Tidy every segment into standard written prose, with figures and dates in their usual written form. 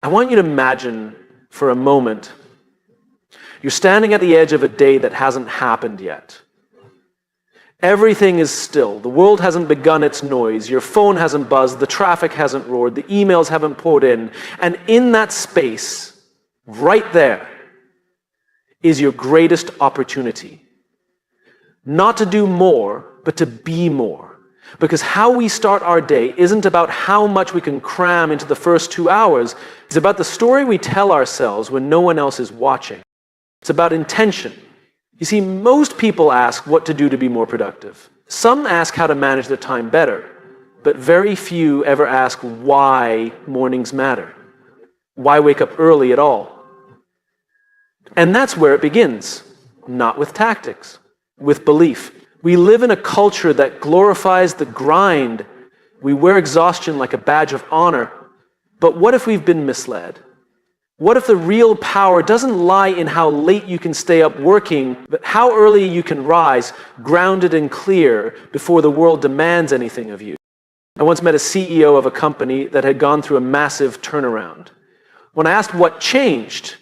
I want you to imagine for a moment you're standing at the edge of a day that hasn't happened yet. Everything is still. The world hasn't begun its noise. Your phone hasn't buzzed. The traffic hasn't roared. The emails haven't poured in. And in that space, right there, is your greatest opportunity. Not to do more, but to be more. Because how we start our day isn't about how much we can cram into the first 2 hours. It's about the story we tell ourselves when no one else is watching. It's about intention. You see, most people ask what to do to be more productive. Some ask how to manage their time better, but very few ever ask why mornings matter. Why wake up early at all? And that's where it begins. Not with tactics, with belief. We live in a culture that glorifies the grind. We wear exhaustion like a badge of honor. But what if we've been misled? What if the real power doesn't lie in how late you can stay up working, but how early you can rise, grounded and clear, before the world demands anything of you? I once met a CEO of a company that had gone through a massive turnaround. When I asked what changed,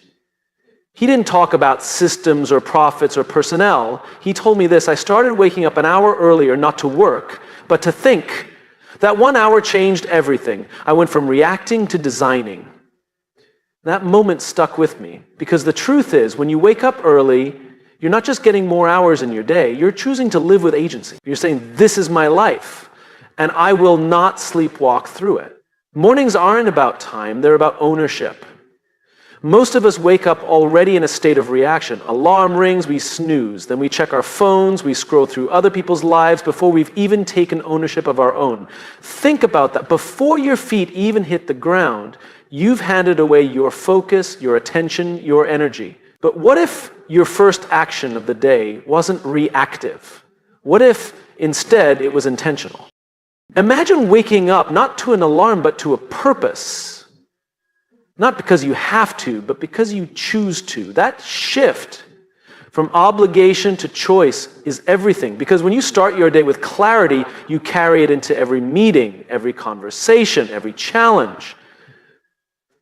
he didn't talk about systems or profits or personnel. He told me this: I started waking up an hour earlier, not to work, but to think. That 1 hour changed everything. I went from reacting to designing. That moment stuck with me, because the truth is, when you wake up early, you're not just getting more hours in your day, you're choosing to live with agency. You're saying, this is my life, and I will not sleepwalk through it. Mornings aren't about time, they're about ownership. Most of us wake up already in a state of reaction. Alarm rings, we snooze. Then we check our phones, we scroll through other people's lives before we've even taken ownership of our own. Think about that. Before your feet even hit the ground, you've handed away your focus, your attention, your energy. But what if your first action of the day wasn't reactive? What if instead it was intentional? Imagine waking up not to an alarm, but to a purpose. Not because you have to, but because you choose to. That shift from obligation to choice is everything. Because when you start your day with clarity, you carry it into every meeting, every conversation, every challenge.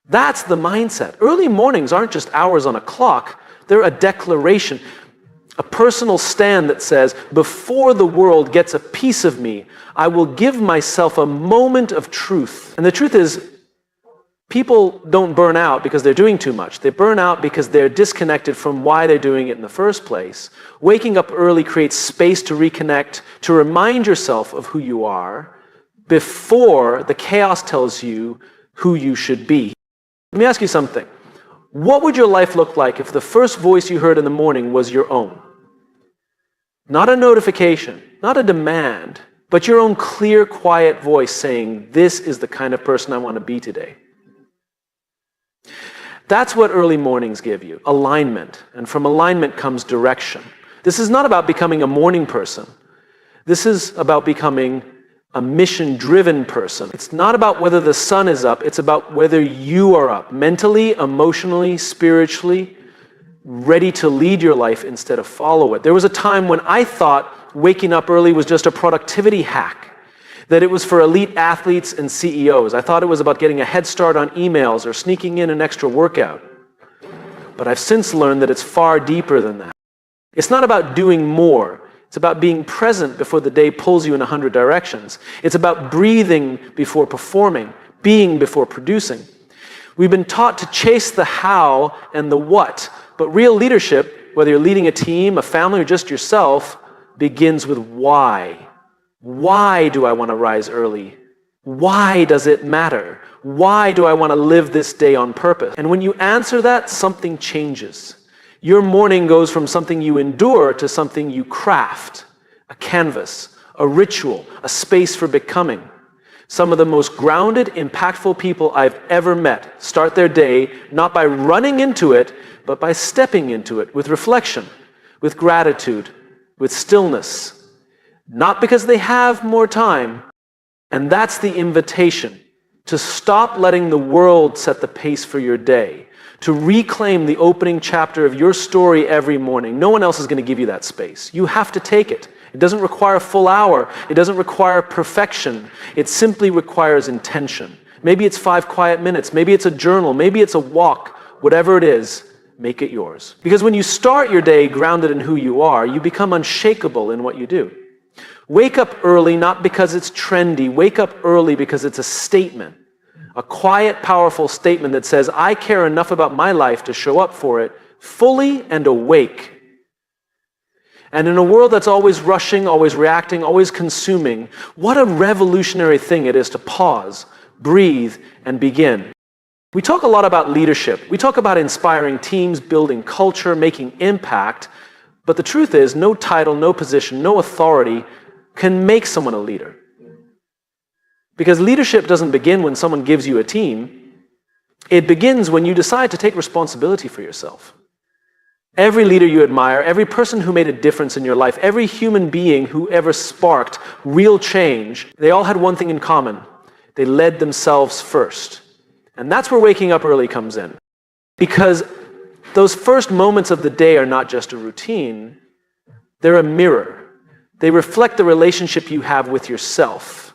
That's the mindset. Early mornings aren't just hours on a clock. They're a declaration, a personal stand that says, before the world gets a piece of me, I will give myself a moment of truth. And the truth is, people don't burn out because they're doing too much. They burn out because they're disconnected from why they're doing it in the first place. Waking up early creates space to reconnect, to remind yourself of who you are before the chaos tells you who you should be. Let me ask you something. What would your life look like if the first voice you heard in the morning was your own? Not a notification, not a demand, but your own clear, quiet voice saying, this is the kind of person I want to be today. That's what early mornings give you, alignment. And from alignment comes direction. This is not about becoming a morning person. This is about becoming a mission-driven person. It's not about whether the sun is up, it's about whether you are up, mentally, emotionally, spiritually, ready to lead your life instead of follow it. There was a time when I thought waking up early was just a productivity hack, that it was for elite athletes and CEOs. I thought it was about getting a head start on emails or sneaking in an extra workout. But I've since learned that it's far deeper than that. It's not about doing more. It's about being present before the day pulls you in 100 directions. It's about breathing before performing, being before producing. We've been taught to chase the how and the what, but real leadership, whether you're leading a team, a family, or just yourself, begins with why. Why do I want to rise early? Why does it matter? Why do I want to live this day on purpose? And when you answer that, something changes. Your morning goes from something you endure to something you craft, a canvas, a ritual, a space for becoming. Some of the most grounded, impactful people I've ever met start their day not by running into it, but by stepping into it with reflection, with gratitude, with stillness. Not because they have more time. And that's the invitation, to stop letting the world set the pace for your day, to reclaim the opening chapter of your story every morning. No one else is going to give you that space. You have to take it. It doesn't require a full hour. It doesn't require perfection. It simply requires intention. Maybe it's 5 quiet minutes. Maybe it's a journal. Maybe it's a walk. Whatever it is, make it yours. Because when you start your day grounded in who you are, you become unshakable in what you do. Wake up early not because it's trendy. Wake up early because it's a statement. A quiet, powerful statement that says, I care enough about my life to show up for it fully and awake. And in a world that's always rushing, always reacting, always consuming, what a revolutionary thing it is to pause, breathe, and begin. We talk a lot about leadership. We talk about inspiring teams, building culture, making impact. But the truth is, no title, no position, no authority can make someone a leader. Because leadership doesn't begin when someone gives you a team. It begins when you decide to take responsibility for yourself. Every leader you admire, every person who made a difference in your life, every human being who ever sparked real change, they all had one thing in common. They led themselves first. And that's where waking up early comes in. Because those first moments of the day are not just a routine, they're a mirror. They reflect the relationship you have with yourself.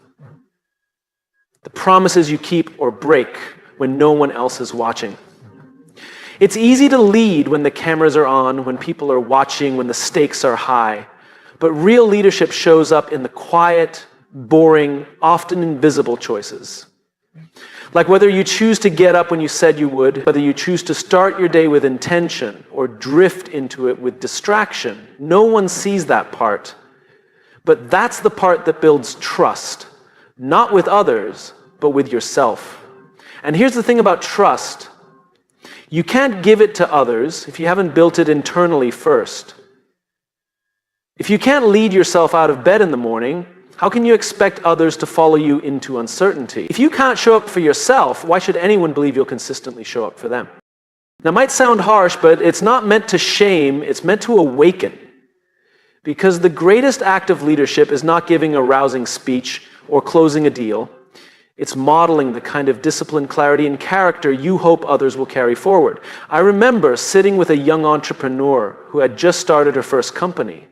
The promises you keep or break when no one else is watching. It's easy to lead when the cameras are on, when people are watching, when the stakes are high. But real leadership shows up in the quiet, boring, often invisible choices. Like whether you choose to get up when you said you would, whether you choose to start your day with intention or drift into it with distraction. No one sees that part. But that's the part that builds trust, not with others, but with yourself. And here's the thing about trust. You can't give it to others if you haven't built it internally first. If you can't lead yourself out of bed in the morning, how can you expect others to follow you into uncertainty? If you can't show up for yourself, why should anyone believe you'll consistently show up for them? Now, it might sound harsh, but it's not meant to shame, it's meant to awaken. Because the greatest act of leadership is not giving a rousing speech or closing a deal. It's modeling the kind of discipline, clarity, and character you hope others will carry forward. I remember sitting with a young entrepreneur who had just started her first company.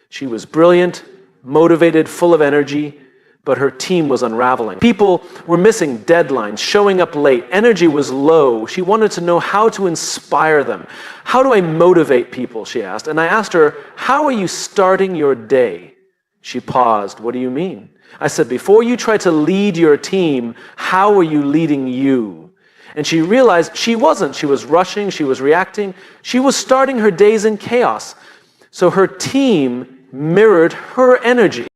She was brilliant, motivated, full of energy, but her team was unraveling. People were missing deadlines, showing up late. Energy was low. She wanted to know how to inspire them. How do I motivate people, she asked. And I asked her, how are you starting your day? She paused. What do you mean? I said, before you try to lead your team, how are you leading you? And she realized she wasn't. She was rushing. She was reacting. She was starting her days in chaos. So her team mirrored her energy.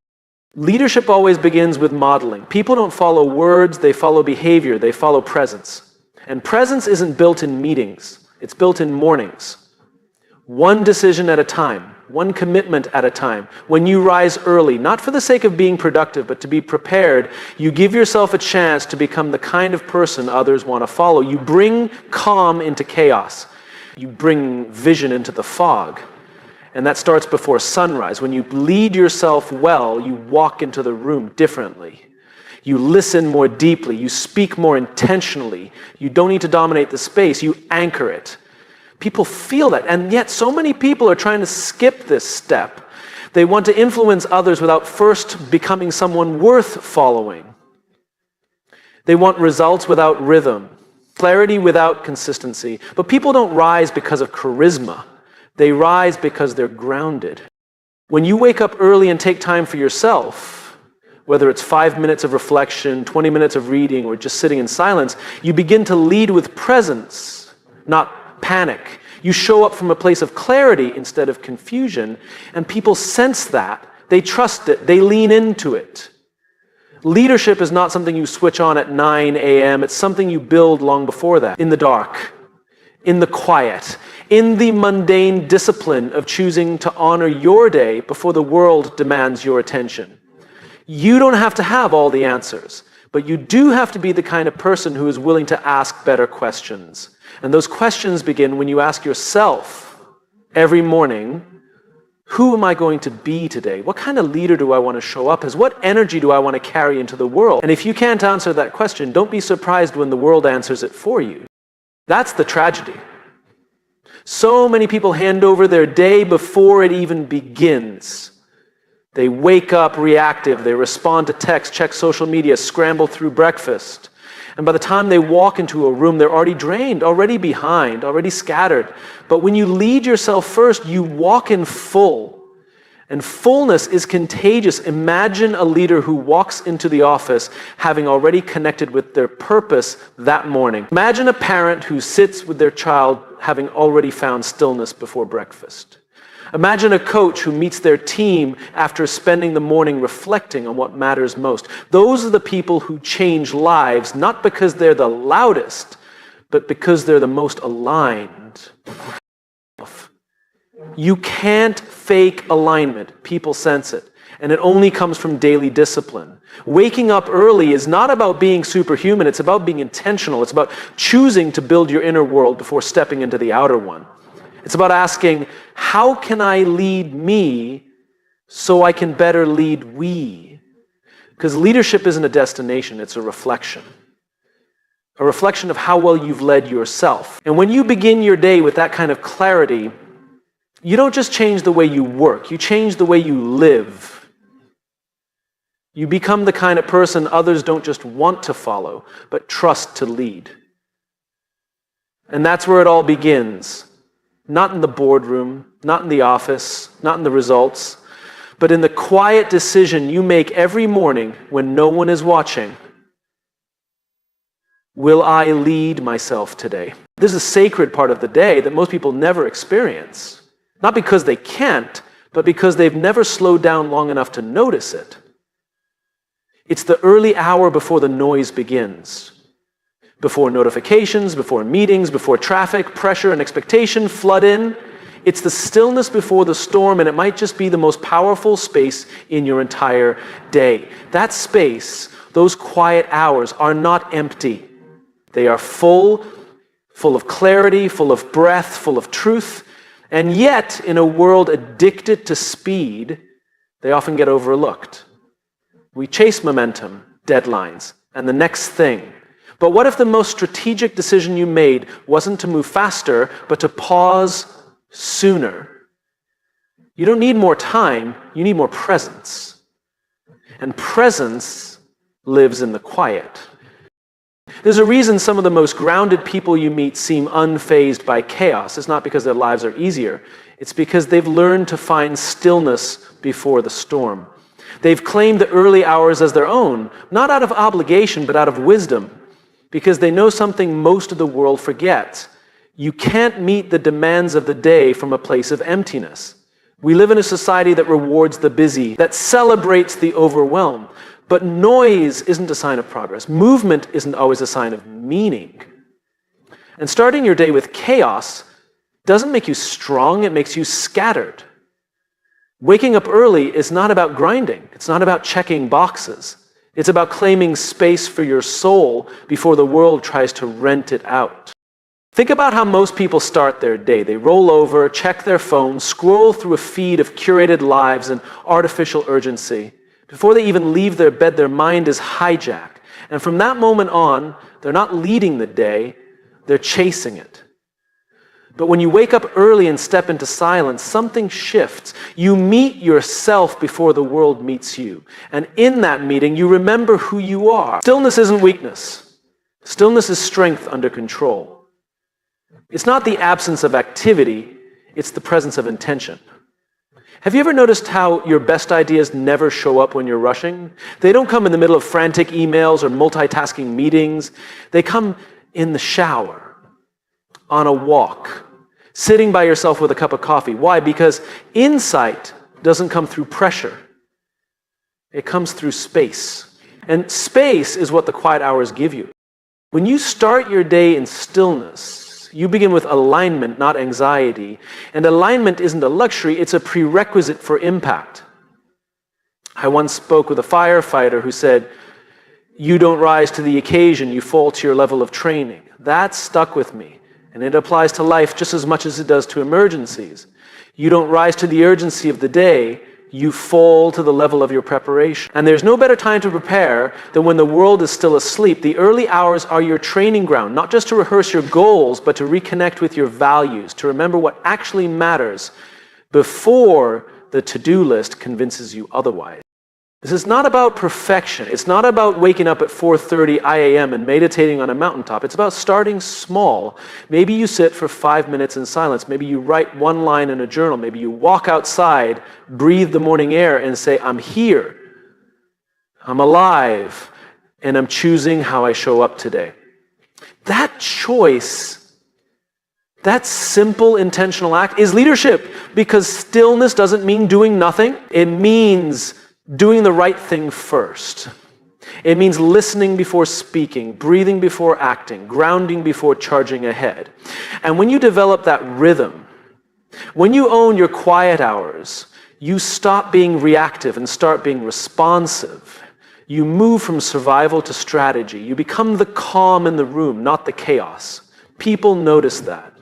Leadership always begins with modeling. People don't follow words, they follow behavior, they follow presence. And presence isn't built in meetings, it's built in mornings. One decision at a time, one commitment at a time. When you rise early, not for the sake of being productive, but to be prepared, you give yourself a chance to become the kind of person others want to follow. You bring calm into chaos. You bring vision into the fog. And that starts before sunrise. When you lead yourself well, you walk into the room differently. You listen more deeply. You speak more intentionally. You don't need to dominate the space. You anchor it. People feel that. And yet so many people are trying to skip this step. They want to influence others without first becoming someone worth following. They want results without rhythm, clarity without consistency. But people don't rise because of charisma. They rise because they're grounded. When you wake up early and take time for yourself, whether it's 5 minutes of reflection, 20 minutes of reading, or just sitting in silence, you begin to lead with presence, not panic. You show up from a place of clarity instead of confusion, and people sense that. They trust it. They lean into it. Leadership is not something you switch on at 9 a.m. It's something you build long before that, in the dark, in the quiet, in the mundane discipline of choosing to honor your day before the world demands your attention. You don't have to have all the answers, but you do have to be the kind of person who is willing to ask better questions. And those questions begin when you ask yourself every morning, who am I going to be today? What kind of leader do I want to show up as? What energy do I want to carry into the world? And if you can't answer that question, don't be surprised when the world answers it for you. That's the tragedy. So many people hand over their day before it even begins. They wake up reactive, they respond to text, check social media, scramble through breakfast. And by the time they walk into a room, they're already drained, already behind, already scattered. But when you lead yourself first, you walk in full. And fullness is contagious. Imagine a leader who walks into the office having already connected with their purpose that morning. Imagine a parent who sits with their child having already found stillness before breakfast. Imagine a coach who meets their team after spending the morning reflecting on what matters most. Those are the people who change lives, not because they're the loudest, but because they're the most aligned. You can't fake alignment. People sense it. And it only comes from daily discipline. Waking up early is not about being superhuman. It's about being intentional. It's about choosing to build your inner world before stepping into the outer one. It's about asking, how can I lead me so I can better lead we? Because leadership isn't a destination, it's a reflection. A reflection of how well you've led yourself. And when you begin your day with that kind of clarity, you don't just change the way you work, you change the way you live. You become the kind of person others don't just want to follow, but trust to lead. And that's where it all begins. Not in the boardroom, not in the office, not in the results, but in the quiet decision you make every morning when no one is watching. Will I lead myself today? This is a sacred part of the day that most people never experience. Not because they can't, but because they've never slowed down long enough to notice it. It's the early hour before the noise begins. Before notifications, before meetings, before traffic, pressure, and expectation flood in. It's the stillness before the storm, and it might just be the most powerful space in your entire day. That space, those quiet hours, are not empty. They are full of clarity, full of breath, full of truth. And yet, in a world addicted to speed, they often get overlooked. We chase momentum, deadlines, and the next thing. But what if the most strategic decision you made wasn't to move faster, but to pause sooner? You don't need more time, you need more presence. And presence lives in the quiet. There's a reason some of the most grounded people you meet seem unfazed by chaos. It's not because their lives are easier. It's because they've learned to find stillness before the storm. They've claimed the early hours as their own, not out of obligation, but out of wisdom. Because they know something most of the world forgets. You can't meet the demands of the day from a place of emptiness. We live in a society that rewards the busy, that celebrates the overwhelmed. But noise isn't a sign of progress. Movement isn't always a sign of meaning. And starting your day with chaos doesn't make you strong, it makes you scattered. Waking up early is not about grinding. It's not about checking boxes. It's about claiming space for your soul before the world tries to rent it out. Think about how most people start their day. They roll over, check their phone, scroll through a feed of curated lives and artificial urgency. Before they even leave their bed, their mind is hijacked. And from that moment on, they're not leading the day, they're chasing it. But when you wake up early and step into silence, something shifts. You meet yourself before the world meets you. And in that meeting, you remember who you are. Stillness isn't weakness. Stillness is strength under control. It's not the absence of activity, it's the presence of intention. Have you ever noticed how your best ideas never show up when you're rushing? They don't come in the middle of frantic emails or multitasking meetings. They come in the shower, on a walk, sitting by yourself with a cup of coffee. Why? Because insight doesn't come through pressure. It comes through space. And space is what the quiet hours give you. When you start your day in stillness, you begin with alignment, not anxiety. And alignment isn't a luxury, it's a prerequisite for impact. I once spoke with a firefighter who said, "You don't rise to the occasion, you fall to your level of training." That stuck with me. And it applies to life just as much as it does to emergencies. You don't rise to the urgency of the day, you fall to the level of your preparation. And there's no better time to prepare than when the world is still asleep. The early hours are your training ground, not just to rehearse your goals, but to reconnect with your values, to remember what actually matters before the to-do list convinces you otherwise. This is not about perfection. It's not about waking up at 4:30 a.m. and meditating on a mountaintop. It's about starting small. Maybe you sit for 5 minutes in silence. Maybe you write one line in a journal. Maybe you walk outside, breathe the morning air, and say, I'm here. I'm alive. And I'm choosing how I show up today. That choice, that simple intentional act is leadership, because stillness doesn't mean doing nothing. It means doing the right thing first. It means listening before speaking, breathing before acting, grounding before charging ahead. And when you develop that rhythm, when you own your quiet hours, you stop being reactive and start being responsive. You move from survival to strategy. You become the calm in the room, not the chaos. People notice that.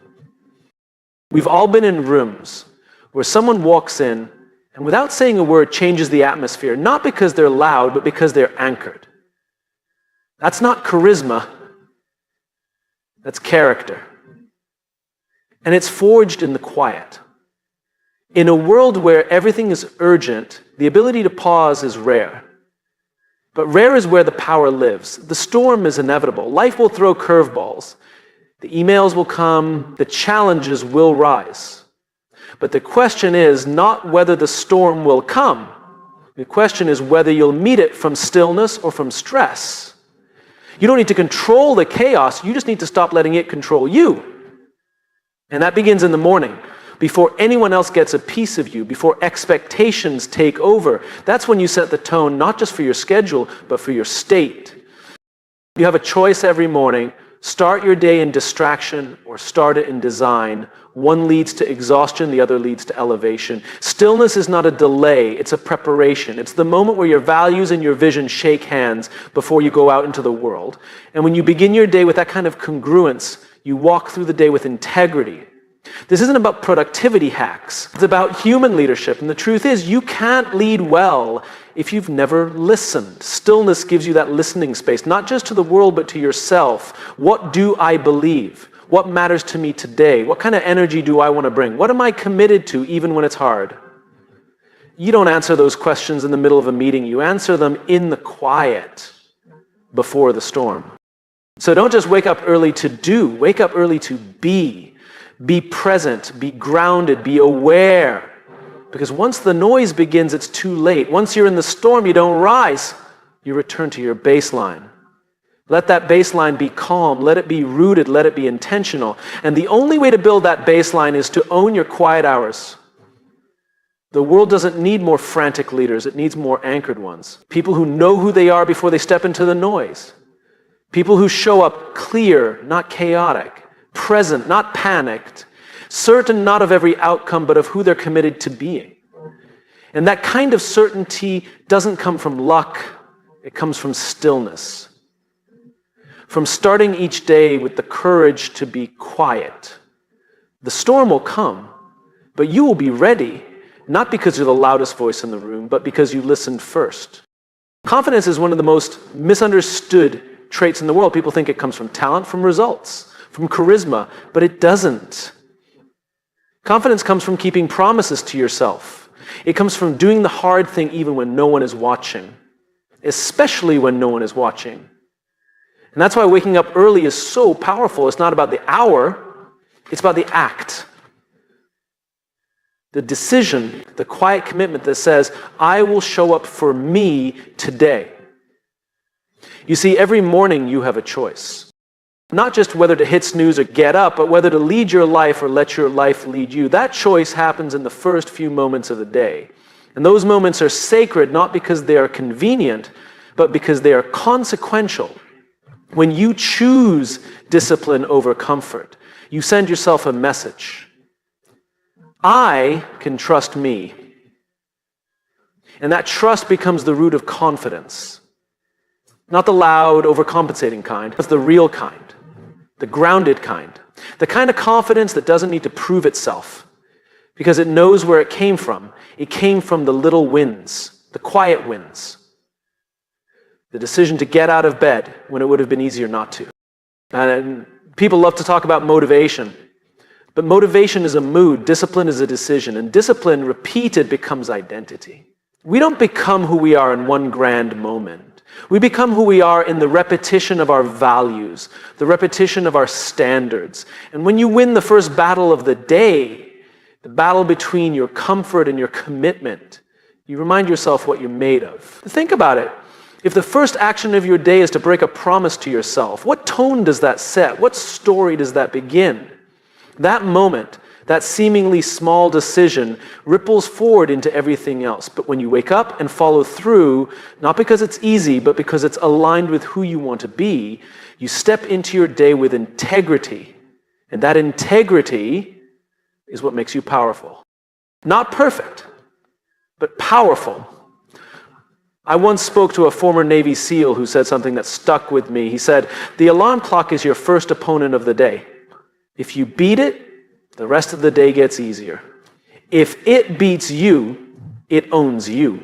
We've all been in rooms where someone walks in and without saying a word changes the atmosphere, not because they're loud, but because they're anchored. That's not charisma. That's character. And it's forged in the quiet. In a world where everything is urgent, the ability to pause is rare. But rare is where the power lives. The storm is inevitable. Life will throw curveballs. The emails will come. The challenges will rise. But the question is not whether the storm will come. The question is whether you'll meet it from stillness or from stress. You don't need to control the chaos. You just need to stop letting it control you. And that begins in the morning. Before anyone else gets a piece of you, before expectations take over. That's when you set the tone, not just for your schedule, but for your state. You have a choice every morning. Start your day in distraction or start it in design. One leads to exhaustion, the other leads to elevation. Stillness is not a delay, it's a preparation. It's the moment where your values and your vision shake hands before you go out into the world. And when you begin your day with that kind of congruence, you walk through the day with integrity. This isn't about productivity hacks. It's about human leadership. And the truth is, you can't lead well if you've never listened. Stillness gives you that listening space, not just to the world, but to yourself. What do I believe? What matters to me today? What kind of energy do I want to bring? What am I committed to, even when it's hard? You don't answer those questions in the middle of a meeting. You answer them in the quiet before the storm. So don't just wake up early to do. Wake up early to be. Be present, be grounded, be aware. Because once the noise begins, it's too late. Once you're in the storm, you don't rise. You return to your baseline. Let that baseline be calm. Let it be rooted. Let it be intentional. And the only way to build that baseline is to own your quiet hours. The world doesn't need more frantic leaders. It needs more anchored ones. People who know who they are before they step into the noise. People who show up clear, not chaotic. Present, not panicked, certain not of every outcome, but of who they're committed to being. And that kind of certainty doesn't come from luck, it comes from stillness. From starting each day with the courage to be quiet. The storm will come, but you will be ready, not because you're the loudest voice in the room, but because you listened first. Confidence is one of the most misunderstood traits in the world. People think it comes from talent, from results, from charisma, but it doesn't. Confidence comes from keeping promises to yourself. It comes from doing the hard thing even when no one is watching, especially when no one is watching. And that's why waking up early is so powerful. It's not about the hour, it's about the act. The decision, the quiet commitment that says, I will show up for me today. You see, every morning you have a choice. Not just whether to hit snooze or get up, but whether to lead your life or let your life lead you. That choice happens in the first few moments of the day. And those moments are sacred, not because they are convenient, but because they are consequential. When you choose discipline over comfort, you send yourself a message. I can trust me. And that trust becomes the root of confidence. Not the loud, overcompensating kind, but the real kind. The grounded kind. The kind of confidence that doesn't need to prove itself because it knows where it came from. It came from the little wins, the quiet wins. The decision to get out of bed when it would have been easier not to. And people love to talk about motivation. But motivation is a mood, discipline is a decision. And discipline repeated becomes identity. We don't become who we are in one grand moment. We become who we are in the repetition of our values, the repetition of our standards. And when you win the first battle of the day, the battle between your comfort and your commitment, you remind yourself what you're made of. Think about it. If the first action of your day is to break a promise to yourself, what tone does that set? What story does that begin? That moment, that seemingly small decision, ripples forward into everything else. But when you wake up and follow through, not because it's easy, but because it's aligned with who you want to be, you step into your day with integrity. And that integrity is what makes you powerful. Not perfect, but powerful. I once spoke to a former Navy SEAL who said something that stuck with me. He said, "The alarm clock is your first opponent of the day. If you beat it, the rest of the day gets easier. If it beats you, it owns you."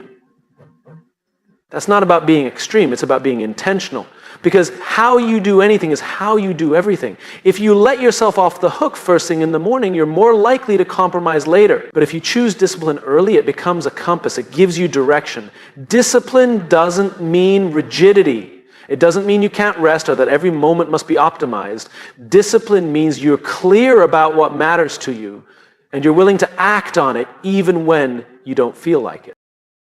That's not about being extreme, it's about being intentional. Because how you do anything is how you do everything. If you let yourself off the hook first thing in the morning, you're more likely to compromise later. But if you choose discipline early, it becomes a compass. It gives you direction. Discipline doesn't mean rigidity. It doesn't mean you can't rest or that every moment must be optimized. Discipline means you're clear about what matters to you and you're willing to act on it even when you don't feel like it.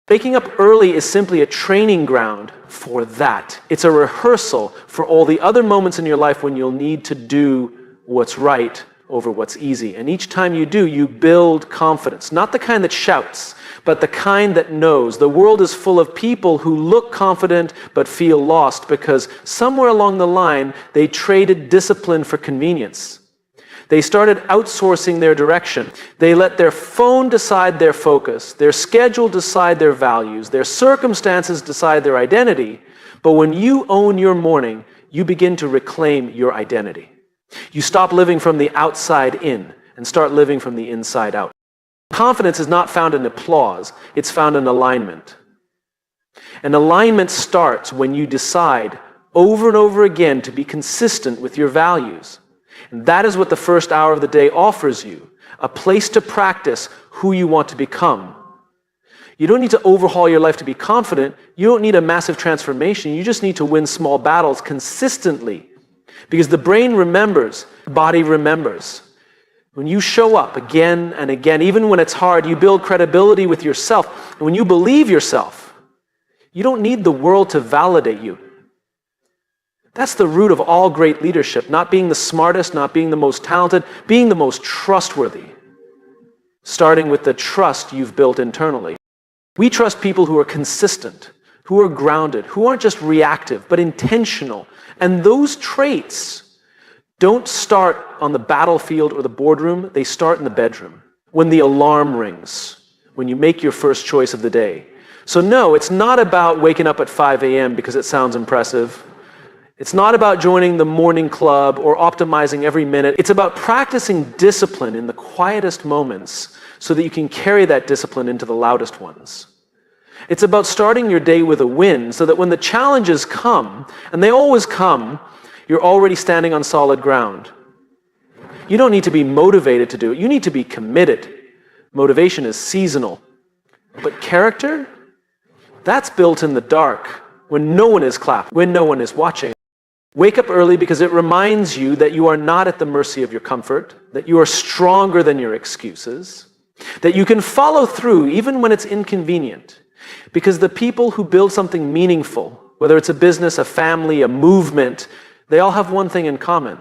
Waking up early is simply a training ground for that. It's a rehearsal for all the other moments in your life when you'll need to do what's right over what's easy. And each time you do, you build confidence. Not the kind that shouts, but the kind that knows. The world is full of people who look confident but feel lost because somewhere along the line, they traded discipline for convenience. They started outsourcing their direction. They let their phone decide their focus, their schedule decide their values, their circumstances decide their identity. But when you own your morning, you begin to reclaim your identity. You stop living from the outside in and start living from the inside out. Confidence is not found in applause, it's found in alignment. And alignment starts when you decide over and over again to be consistent with your values. And that is what the first hour of the day offers you, a place to practice who you want to become. You don't need to overhaul your life to be confident. You don't need a massive transformation. You just need to win small battles consistently. Because the brain remembers, the body remembers. When you show up again and again, even when it's hard, you build credibility with yourself. And when you believe yourself, you don't need the world to validate you. That's the root of all great leadership, not being the smartest, not being the most talented, being the most trustworthy, starting with the trust you've built internally. We trust people who are consistent, who are grounded, who aren't just reactive, but intentional. And those traits don't start on the battlefield or the boardroom, they start in the bedroom, when the alarm rings, when you make your first choice of the day. So no, it's not about waking up at 5 a.m. because it sounds impressive. It's not about joining the morning club or optimizing every minute. It's about practicing discipline in the quietest moments so that you can carry that discipline into the loudest ones. It's about starting your day with a win so that when the challenges come, and they always come, you're already standing on solid ground. You don't need to be motivated to do it. You need to be committed. Motivation is seasonal. But character, that's built in the dark when no one is clapping, when no one is watching. Wake up early because it reminds you that you are not at the mercy of your comfort, that you are stronger than your excuses, that you can follow through even when it's inconvenient. Because the people who build something meaningful, whether it's a business, a family, a movement, they all have one thing in common.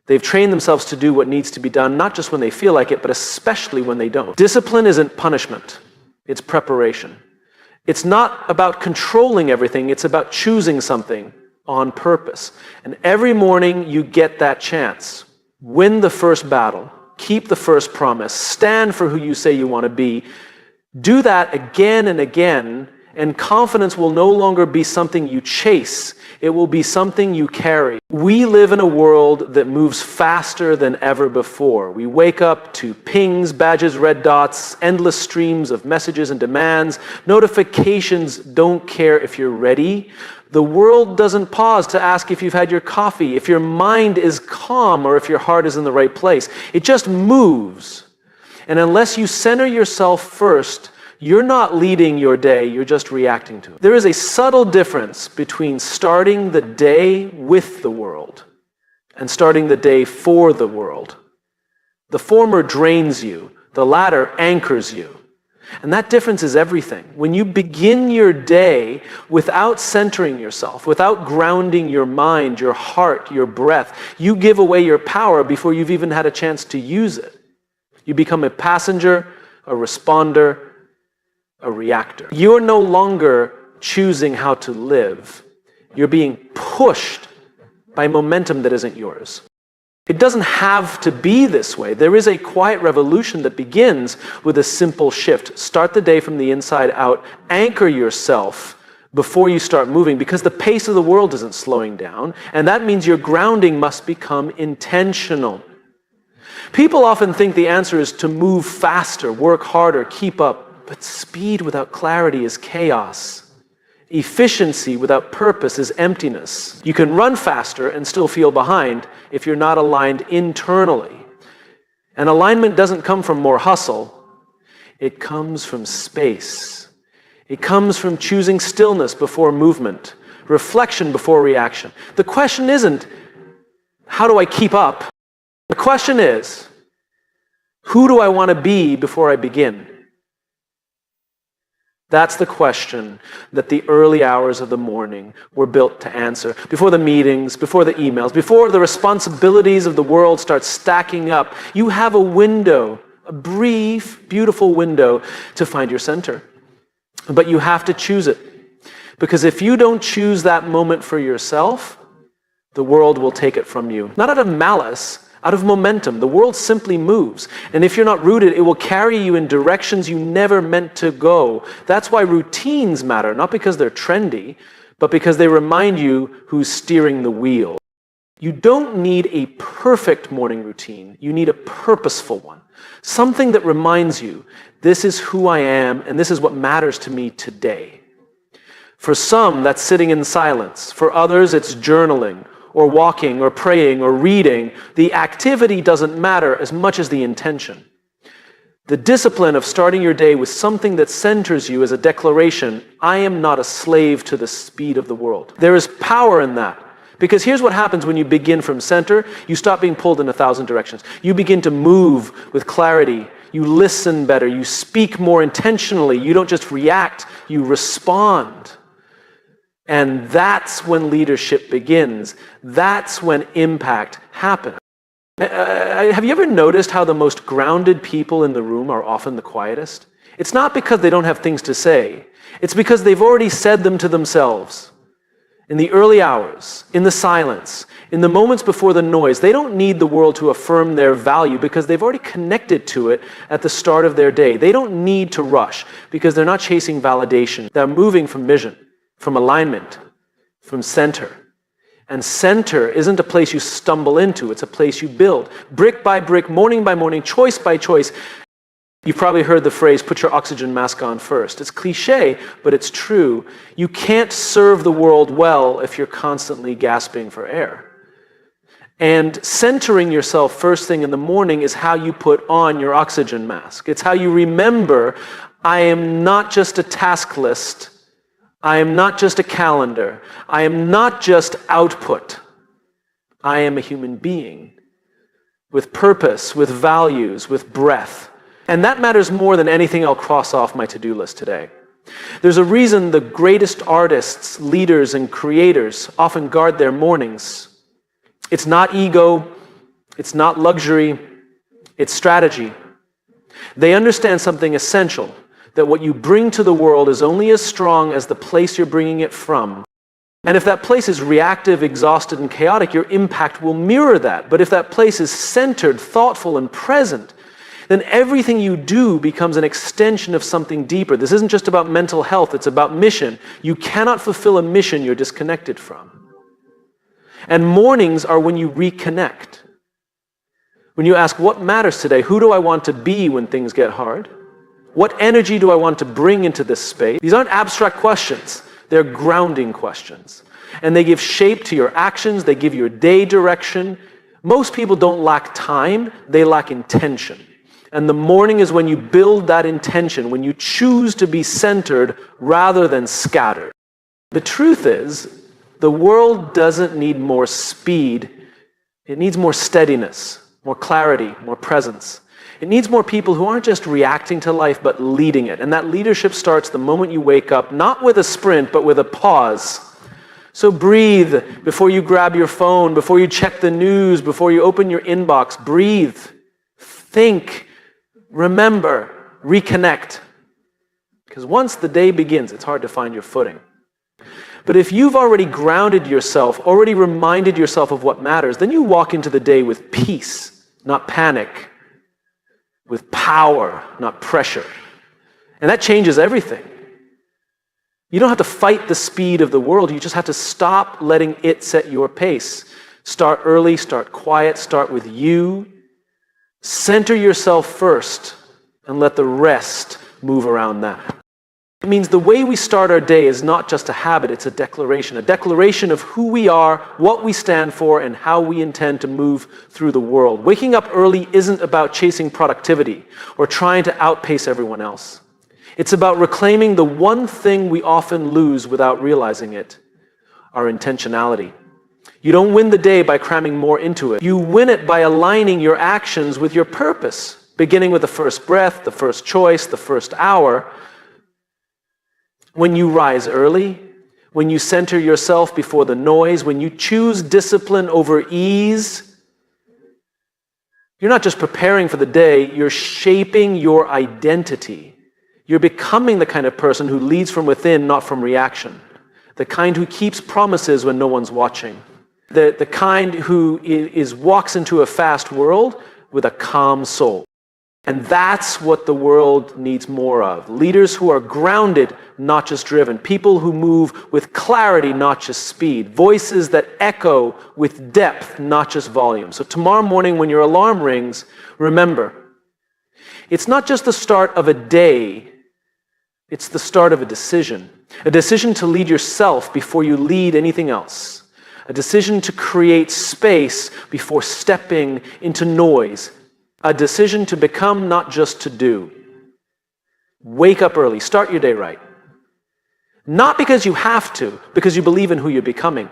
They've trained themselves to do what needs to be done, not just when they feel like it, but especially when they don't. Discipline isn't punishment, it's preparation. It's not about controlling everything, it's about choosing something on purpose. And every morning you get that chance. Win the first battle. Keep the first promise. Stand for who you say you want to be. Do that again and again, and confidence will no longer be something you chase. It will be something you carry. We live in a world that moves faster than ever before. We wake up to pings, badges, red dots, endless streams of messages and demands. Notifications don't care if you're ready. The world doesn't pause to ask if you've had your coffee, if your mind is calm, or if your heart is in the right place. It just moves. And unless you center yourself first, You're not leading your day, you're just reacting to it. There is a subtle difference between starting the day with the world and starting the day for the world. The former drains you, the latter anchors you. And that difference is everything. When you begin your day without centering yourself, without grounding your mind, your heart, your breath, you give away your power before you've even had a chance to use it. You become a passenger, a responder, a reactor. You're no longer choosing how to live. You're being pushed by momentum that isn't yours. It doesn't have to be this way. There is a quiet revolution that begins with a simple shift. Start the day from the inside out. Anchor yourself before you start moving, because the pace of the world isn't slowing down, and that means your grounding must become intentional. People often think the answer is to move faster, work harder, keep up, but speed without clarity is chaos. Efficiency without purpose is emptiness. You can run faster and still feel behind if you're not aligned internally. And alignment doesn't come from more hustle. It comes from space. It comes from choosing stillness before movement, reflection before reaction. The question isn't, how do I keep up? The question is, who do I want to be before I begin? That's the question that the early hours of the morning were built to answer. Before the meetings, before the emails, before the responsibilities of the world start stacking up, you have a window, a brief, beautiful window to find your center. But you have to choose it. Because if you don't choose that moment for yourself, the world will take it from you. Not out of malice, out of momentum. The world simply moves. And if you're not rooted, it will carry you in directions you never meant to go. That's why routines matter, not because they're trendy, but because they remind you who's steering the wheel. You don't need a perfect morning routine. You need a purposeful one. Something that reminds you, this is who I am, and this is what matters to me today. For some, that's sitting in silence. For others, it's journaling, or walking, or praying, or reading. The activity doesn't matter as much as the intention. The discipline of starting your day with something that centers you as a declaration, I am not a slave to the speed of the world. There is power in that. Because here's what happens when you begin from center. You stop being pulled in 1,000 directions. You begin to move with clarity. You listen better. You speak more intentionally. You don't just react, you respond. And that's when leadership begins. That's when impact happens. Have you ever noticed how the most grounded people in the room are often the quietest? It's not because they don't have things to say. It's because they've already said them to themselves. In the early hours, in the silence, in the moments before the noise, they don't need the world to affirm their value because they've already connected to it at the start of their day. They don't need to rush because they're not chasing validation. They're moving from vision, from alignment, from center. And center isn't a place you stumble into, it's a place you build. Brick by brick, morning by morning, choice by choice. You've probably heard the phrase, put your oxygen mask on first. It's cliche, but it's true. You can't serve the world well if you're constantly gasping for air. And centering yourself first thing in the morning is how you put on your oxygen mask. It's how you remember, I am not just a task list. I am not just a calendar. I am not just output. I am a human being with purpose, with values, with breath. And that matters more than anything I'll cross off my to-do list today. There's a reason the greatest artists, leaders, and creators often guard their mornings. It's not ego, it's not luxury, it's strategy. They understand something essential, that what you bring to the world is only as strong as the place you're bringing it from. And if that place is reactive, exhausted, and chaotic, your impact will mirror that. But if that place is centered, thoughtful, and present, then everything you do becomes an extension of something deeper. This isn't just about mental health, it's about mission. You cannot fulfill a mission you're disconnected from. And mornings are when you reconnect. When you ask, what matters today? Who do I want to be when things get hard? What energy do I want to bring into this space? These aren't abstract questions. They're grounding questions. And they give shape to your actions. They give your day direction. Most people don't lack time. They lack intention. And the morning is when you build that intention, when you choose to be centered rather than scattered. The truth is, the world doesn't need more speed. It needs more steadiness, more clarity, more presence. It needs more people who aren't just reacting to life, but leading it. And that leadership starts the moment you wake up, not with a sprint, but with a pause. So breathe before you grab your phone, before you check the news, before you open your inbox. Breathe, think, remember, reconnect. Because once the day begins, it's hard to find your footing. But if you've already grounded yourself, already reminded yourself of what matters, then you walk into the day with peace, not panic, with power, not pressure. And that changes everything. You don't have to fight the speed of the world. You just have to stop letting it set your pace. Start early, start quiet, start with you. Center yourself first and let the rest move around that. It means the way we start our day is not just a habit, it's a declaration of who we are, what we stand for, and how we intend to move through the world. Waking up early isn't about chasing productivity or trying to outpace everyone else. It's about reclaiming the one thing we often lose without realizing it, our intentionality. You don't win the day by cramming more into it. You win it by aligning your actions with your purpose, beginning with the first breath, the first choice, the first hour. When you rise early, when you center yourself before the noise, when you choose discipline over ease, you're not just preparing for the day, you're shaping your identity. You're becoming the kind of person who leads from within, not from reaction. The kind who keeps promises when no one's watching. The kind who walks into a fast world with a calm soul. And that's what the world needs more of. Leaders who are grounded, not just driven. People who move with clarity, not just speed. Voices that echo with depth, not just volume. So tomorrow morning when your alarm rings, remember, it's not just the start of a day, it's the start of a decision. A decision to lead yourself before you lead anything else. A decision to create space before stepping into noise. A decision to become, not just to do. Wake up early. Start your day right. Not because you have to, because you believe in who you're becoming.